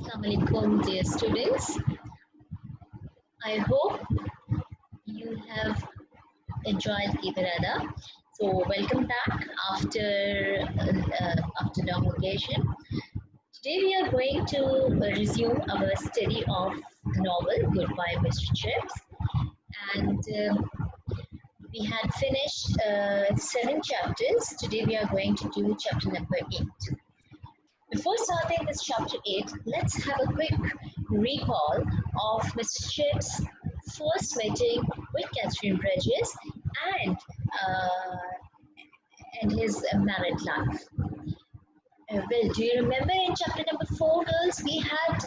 Assalamualaikum, dear students. I hope you have enjoyed Ibarada. So, welcome back after long vacation. Today, we are going to resume our study of the novel Goodbye, Mr. Chips, and we had finished 7 chapters. Today, we are going to do chapter number 8. Before starting this chapter 8, let's have a quick recall of Mr. Chip's first meeting with Catherine Bridges and uh, his married life. Well, do you remember in chapter number 4, girls, we had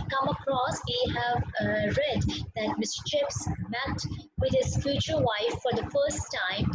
come across, we have read that Mr. Chips met with his future wife for the first time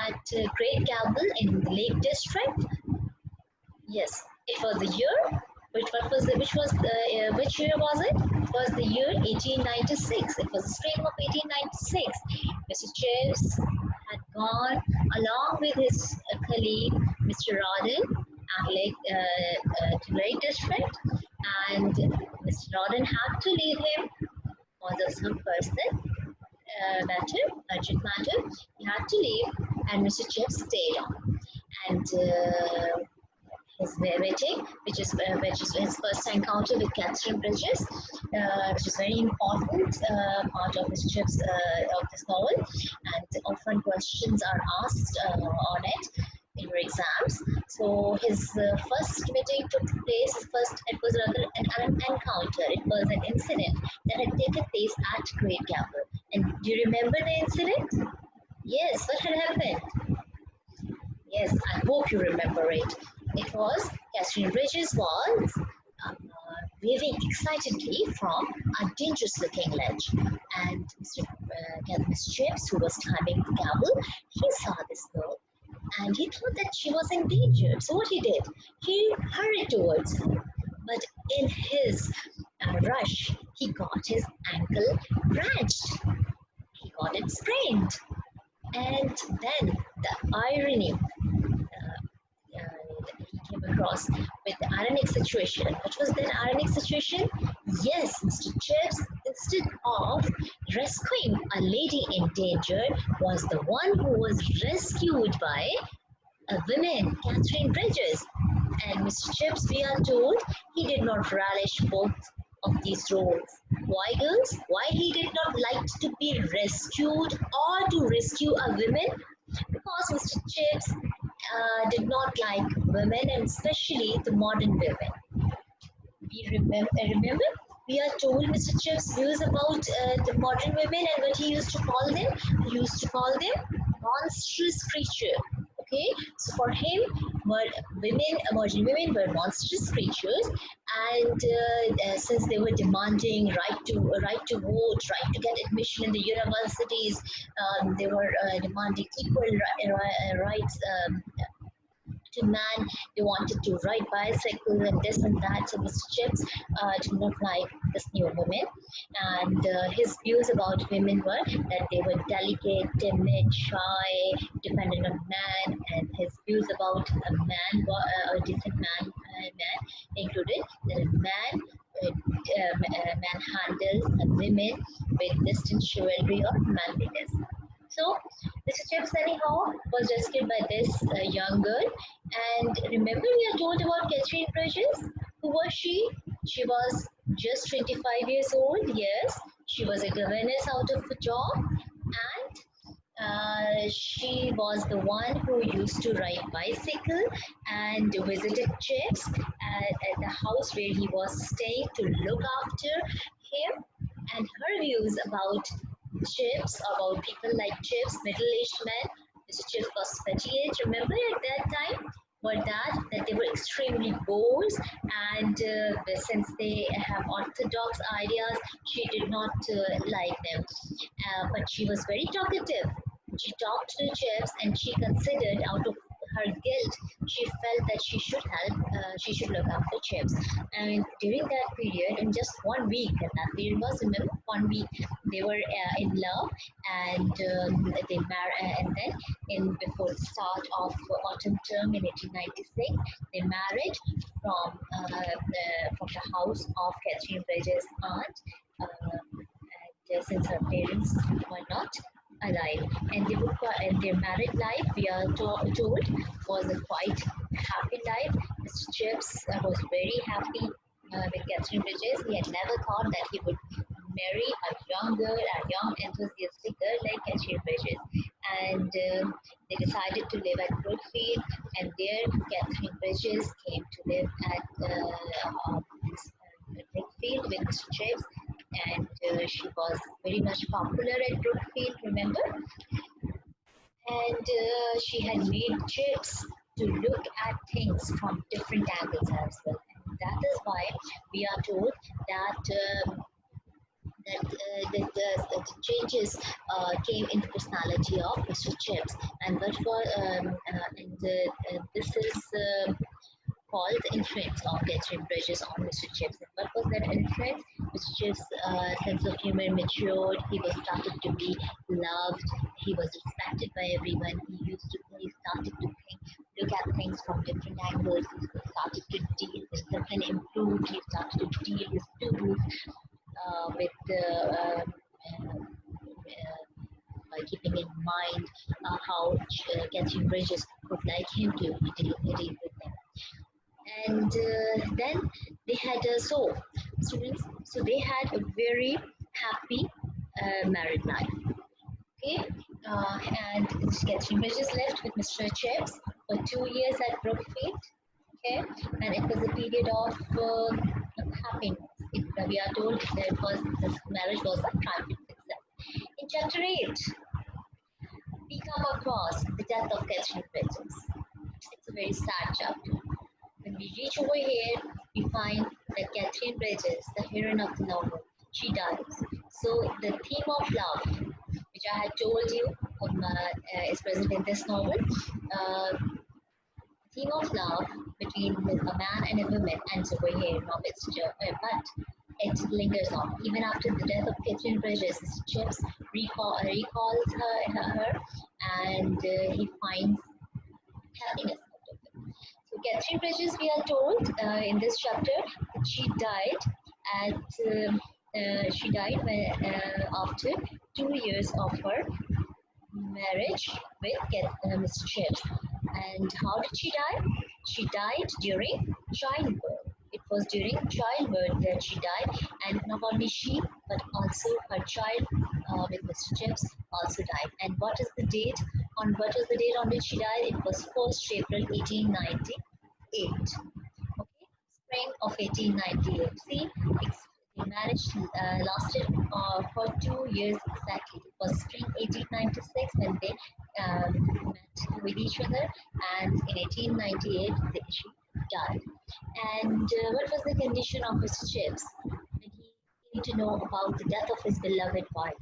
at Great Gamble in the Lake District. Yes, it was the year. Which year was it? It was the year 1896. It was the spring of 1896. Mr. Chips had gone along with his colleague, Mr. Rodden, to Lake District, and Mr. Rodden had to leave him because of some personal urgent matter. He had to leave, and Mr. Chips stayed on. And his wedding, which is his first encounter with Catherine Bridges, which is very important part of his Chips of this novel, and often questions are asked on it in your exams. So his first meeting took place. It was rather an encounter. It was an incident that had taken place at Great Gamble. And do you remember the incident? Yes, what had happened? Yes, I hope you remember it. It was Catherine Bridges was waving excitedly from a dangerous looking ledge. And Mr. Chips, who was climbing the gamble, he saw this girl and he thought that she was in danger. So what he did? He hurried towards her. But in his rush, he got his ankle wrenched. He got it sprained. And then the irony he came across with the ironic situation. What was that ironic situation? Yes, Mr. Chips, instead of rescuing a lady in danger, was the one who was rescued by a woman, Catherine Bridges. And Mr. Chips, we are told, he did not relish both of these roles. Why, girls? Why he did not like to be rescued or to rescue a woman? Because Mr. Chips did not like women, and especially the modern women. We remember we are told Mr. Chips' views about the modern women and what he used to call them. He used to call them monstrous creature. Okay, so for him, modern women were monstrous creatures, and since they were demanding right to vote, right to get admission in the universities, they were demanding equal rights. To man, they wanted to ride bicycle and this and that. So Mr. Chips did not like this new woman, and his views about women were that they were delicate, timid, shy, dependent on man, and his views about a decent man included that a man handles women with distant chivalry or manliness. So Mr. Chips anyhow was rescued by this young girl. And remember we are told about Catherine Bridges? Who was she? She was just 25 years old, yes. She was a governess out of a job, and she was the one who used to ride bicycle and visited Chips at the house where he was staying to look after him. And her views about Chips, about people like Chips, middle-aged men. Mr. Chips was 38, remember at that time? But that they were extremely bored, and since they have orthodox ideas, she did not like them. But she was very talkative. She talked to Chips, and she considered out of her guilt, she felt that she should help, she should look after Chips. And during that period, in just 1 week, and that period was, remember, 1 week, they were in love, and they married, and then before the start of autumn term in 1896, they married from the house of Catherine Bridges' aunt. And since her parents were not alive, and and their married life, we are told, was a quite happy life. Mr. Chips was very happy with Catherine Bridges. He had never thought that he would marry a young girl, a young enthusiastic girl like Catherine Bridges. And they decided to live at Brookfield, and there Catherine Bridges came to live at Brookfield with Mr. Chips, and she was very much popular at Brookfield, remember? And she had made Chips to look at things from different angles as well. And that is why we are told that the changes came in the personality of Mr. Chips, and but for and this is called the influence of Catherine Bridges on Mr. Chips. And what was that influence? Mr. Chips' sense of humor matured. He was started to be loved. He was respected by everyone. He started to look at things from different angles. He started to deal. His discipline improved. He started to deal with students by keeping in mind how Catherine Bridges would like him to deal with them. And then they had students. So they had a very happy married life. Okay, and Catherine Bridges left with Mr. Chips for 2 years at Brookfield. Okay, and it was a period of happiness. We are told that this marriage was a triumphant success. In chapter 8, we come across the death of Catherine Bridges. It's a very sad chapter. When we reach over here, we find that Catherine Bridges, the heroine of the novel, she dies. So the theme of love, which I had told you is present in this novel, theme of love between a man and a woman ends over here, but it lingers on. Even after the death of Catherine Bridges, Chips recalls her, and he finds happiness out of it. So Catherine Bridges, we are told in this chapter that she died after 2 years of her marriage with Mr. Chips. And how did she die? She died during childbirth. It was during childbirth that she died, and not only she, but also her child with Mr. Chips also died. And what is the date? What was the date on which she died? It was 1st April 1898. Okay, spring of 1898. See, the marriage lasted for 2 years exactly. It was spring 1896 when they met with each other, and in 1898 she died. And what was the condition of Mr. Chips when he came to know about the death of his beloved wife?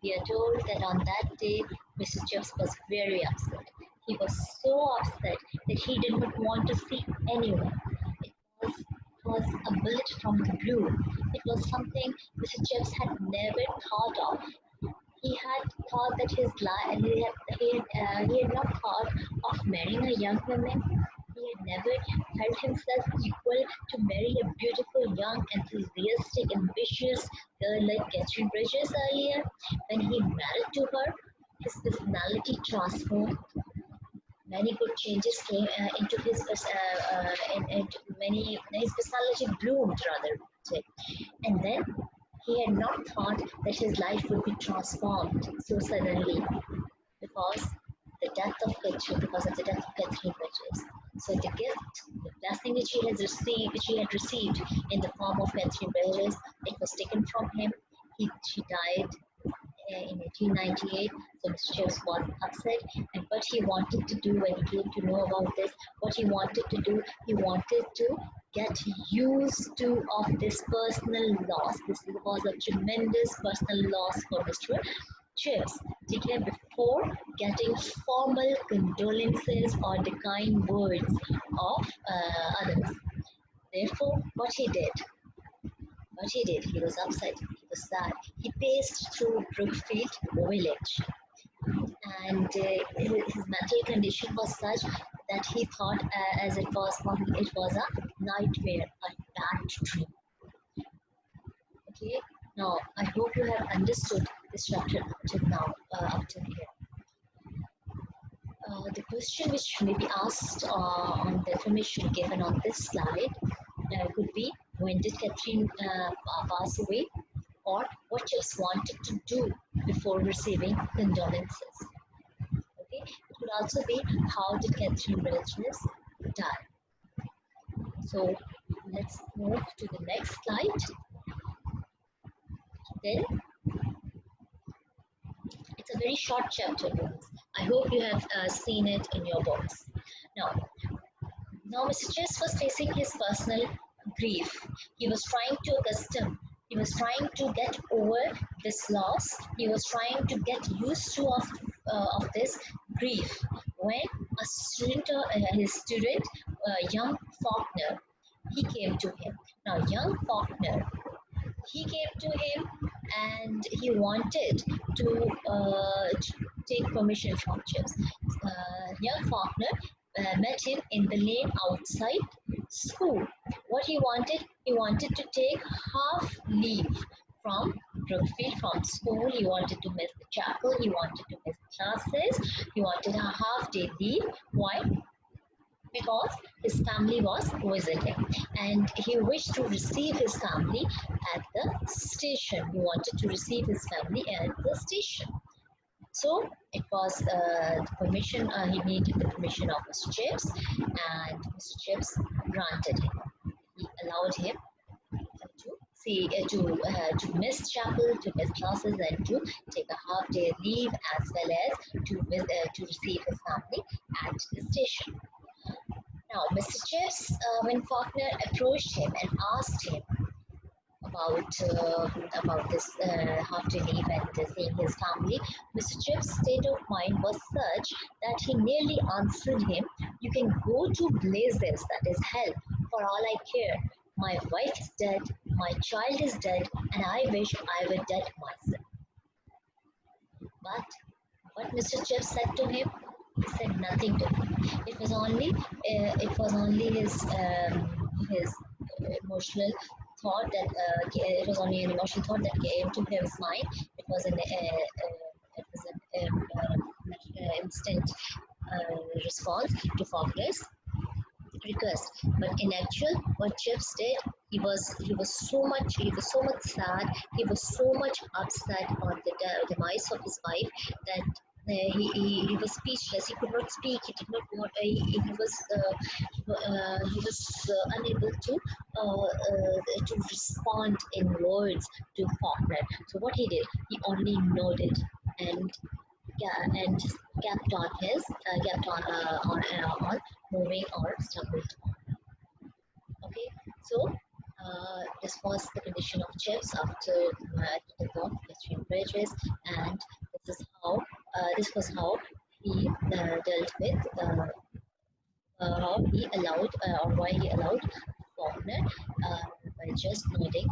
We are told that on that day, Mr. Chips was very upset. He was so upset that he did not want to see anyone. It was a bullet from the blue. It was something Mr. Chips had never thought of. He had thought that he had not thought of marrying a young woman. He had never felt himself equal to marry a beautiful, young, enthusiastic, ambitious girl like Catherine Bridges earlier. When he married to her, his personality transformed. Many good changes came into his his personality bloomed rather. And then he had not thought that his life would be transformed so suddenly because because of the death of Catherine Bridges. So the gift, the blessing which he had received in the form of Catherine Bridges, it was taken from him. She died in 1898. So Mr. Chips was upset, and what he wanted to do when he came to know about this, he wanted to get used to of this personal loss. This was a tremendous personal loss for Mr. Chips, okay, before getting formal condolences or the kind words of others. Therefore, he was upset, he was sad. He paced through Brookfield village, and his mental condition was such that he thought, as it was a nightmare, a bad dream. Okay, now I hope you have understood this chapter up to now, up to here. The question which may be asked on the information given on this slide could be, when did Catherine pass away, or what Chess wanted to do before receiving condolences. Okay, it could also be, how did Catherine Religious die. So let's move to the next slide. Then it's a very short chapter. I hope you have seen it in your books. Now, Mr. Chess was facing his personal grief. He was trying to he was trying to get over this loss. He was trying to get used to of this grief when a student, his student, young Faulkner, he came to him. Now, young Faulkner, he came to him and he wanted to take permission from Chips. Young Faulkner met him in the lane outside school. What he wanted to take half leave from Brookfield, from school. He wanted to miss the chapel. He wanted to miss classes. He wanted a half day leave. Why? Because his family was visiting and he wished to receive his family at the station. He wanted to receive his family at the station. So it was the permission, he needed the permission of Mr. Chips, and Mr. Chips granted him. He allowed him to see to miss chapel, to miss classes, and to take a half day leave, as well as to receive his family at the station. Now, Mr. Chips, when Faulkner approached him and asked him about this half-day leave and seeing his family, Mr. Chips' state of mind was such that he nearly answered him, "You can go to blazes, that is hell, for all I care. My wife is dead, my child is dead, and I wish I were dead myself." But what Mr. Chips said to him, he said nothing to him. It was only his emotional thought that it was only an emotional thought that came to his mind. It was an instant response to Faulkner's request. But in actual, what Chips did, he was so much sad, he was so much upset on the demise of his wife that he was speechless. He could not speak. He did not want. He was unable to respond in words to Faulkner. So what he did, he only nodded and just kept on moving or stumbled on. Okay, so this was the condition of Chips after the death of Catherine Bridges, and this was how he dealt with how he allowed or why he allowed Faulkner by just nodding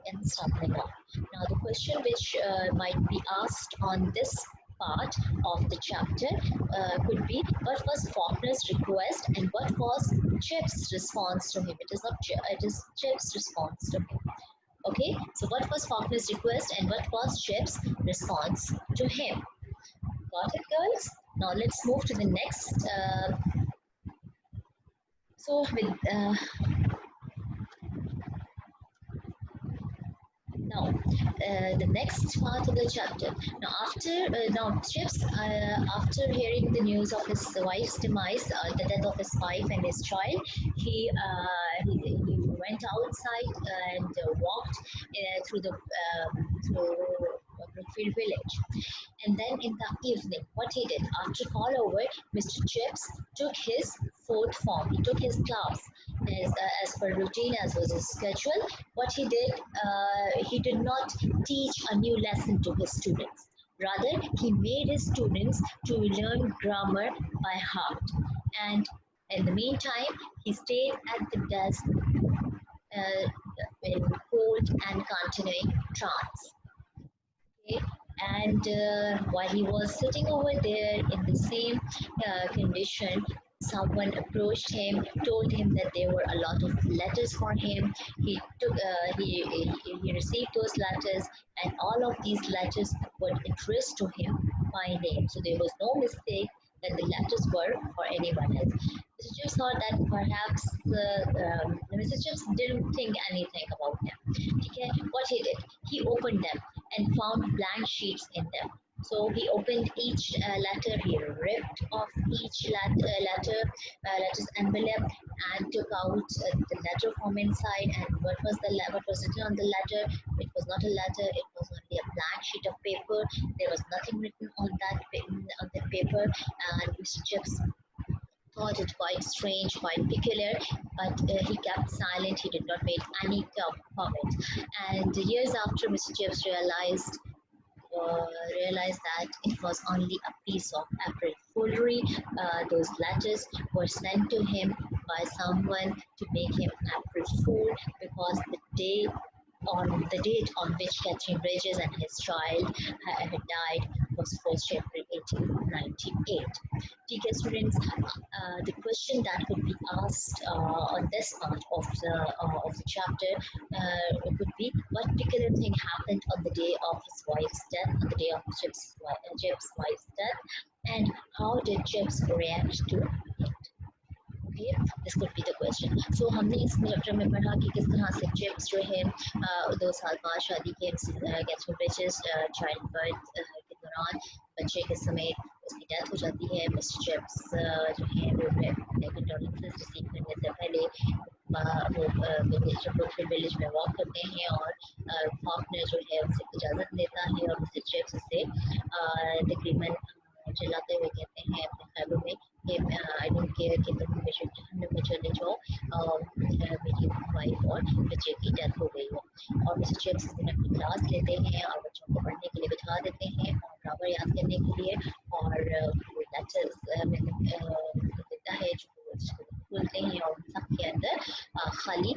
and stumbling on. Now, the question which might be asked on this part of the chapter could be, what was Faulkner's request and what was Chips' response to him? It is Chips' response to him. Okay, so what was Faulkner's request and what was Chips' response to him? Got it, girls? Now let's move to the next. So with now the next part of the chapter. Now Chips, after hearing the news of his wife's demise, the death of his wife and his child, he went outside and walked through Brookfield village. And then in the evening, what he did, after call over, Mr. Chips took his fourth form. He took his class as per routine, as was his schedule, what he did not teach a new lesson to his students. Rather, he made his students to learn grammar by heart. And in the meantime, he stayed at the desk uh, in cold and continuing trance. Okay? And while he was sitting over there in the same condition, someone approached him, told him that there were a lot of letters for him. He received those letters, and all of these letters were addressed to him by name. So there was no mistake that the letters were for anyone else. Mr. Chips thought that perhaps Mr. Chips didn't think anything about them. Okay, what he did, he opened them and found blank sheets in them. So he opened each letter, he ripped off each letter's envelope, and took out the letter from inside. And what was written on the letter? It was not a letter. It was only a blank sheet of paper. There was nothing written on that paper. And Mr. Chips thought it quite strange, quite peculiar, but he kept silent. He did not make any comment. And years after, Mr. Chips realized that it was only a piece of April foolery. Those letters were sent to him by someone to make him April Fool, because the date on which Catherine Bridges and his child had died was 1st April 1898. TK students, the question that could be asked on this part of the chapter would be, what particular thing happened on the day of his wife's death, on the day of Chip's wife's death, and how did Chips react to it? Okay, this could be the question. So हमने इस chapter में पढ़ा कि किस तरह से chips जो है 2 साल बाद शादी के कैथरीन ब्रिजेस चाइल्ड बर्थ के दौरान बच्चे के समय उसकी डेथ हो जाती है. मिस्टर चिप्स जो है वो कंडोलेंसेस रिसीव करने से पहले वो विलेज में वॉक करते हैं, और फाकनर जो है उसे इजाज़त लेता है, और मिस्टर चिप्स उसे तकरीबन चिल्लाते हुए कहते हैं अपने ख्यालों में कि आई डोंट केयर कि तुम हमेशा जहन्नम में चले जाओ, मेरी वाइफ और बच्चे की डेथ हो गई है. और मिस्टर चिप्स इस दिन अपनी क्लास लेते हैं और बच्चों को पढ़ने के लिए बिठा देते हैं और ग्रामर याद करने के लिए, और वो लेटर्स देता है जो खोलते हैं और सबके अंदर खाली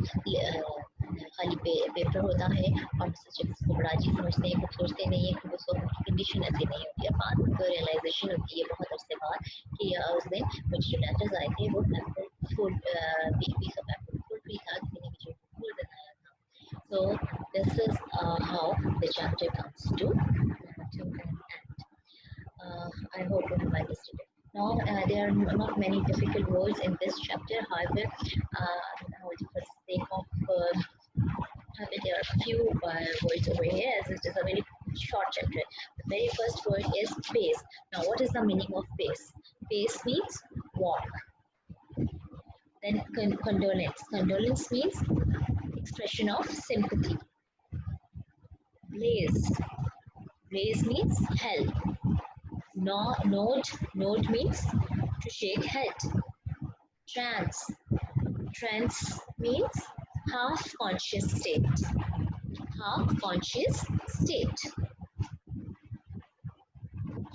पेपर होता है. और मिस्टर चिप्स को बड़ा अजीब समझते हैं, कुछ सोचते नहीं है कि उसको कंडीशन ऐसी नहीं होती है. बाद में रियलाइजेशन होती है बहुत अरसे बाद कि उस दिन मुझे जो लेटर्स आए थे वो एप्पल फूल पीस ऑफ एप्पल फूल भी था, किसी ने मुझे फूल बनाया था. So this is how the chapter comes to an end. I hope you have understood it. Now, there are not many difficult words in this chapter. However, for the sake of there are a few words over here, as it is a very short chapter. The very first word is pace. Now, what is the meaning of pace? Pace means walk. Then condolence. Condolence means expression of sympathy. Blaze. Blaze means hell. Nod means to shake head. Trance. Trance means half conscious state. Half conscious state.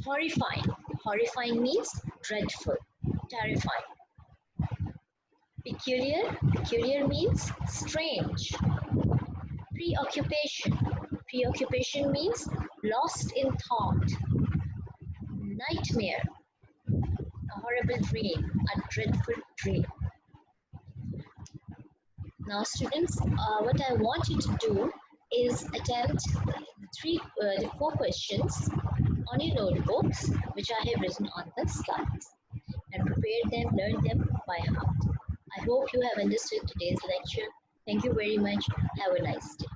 Horrifying. Horrifying means dreadful, terrifying. Peculiar. Peculiar means strange. Preoccupation. Preoccupation means lost in thought. Nightmare. A horrible dream, a dreadful dream. Now, students, what I want you to do is attempt the 4 questions on your notebooks, which I have written on the slides, and prepare them, learn them by heart. I hope you have understood today's lecture. Thank you very much. Have a nice day.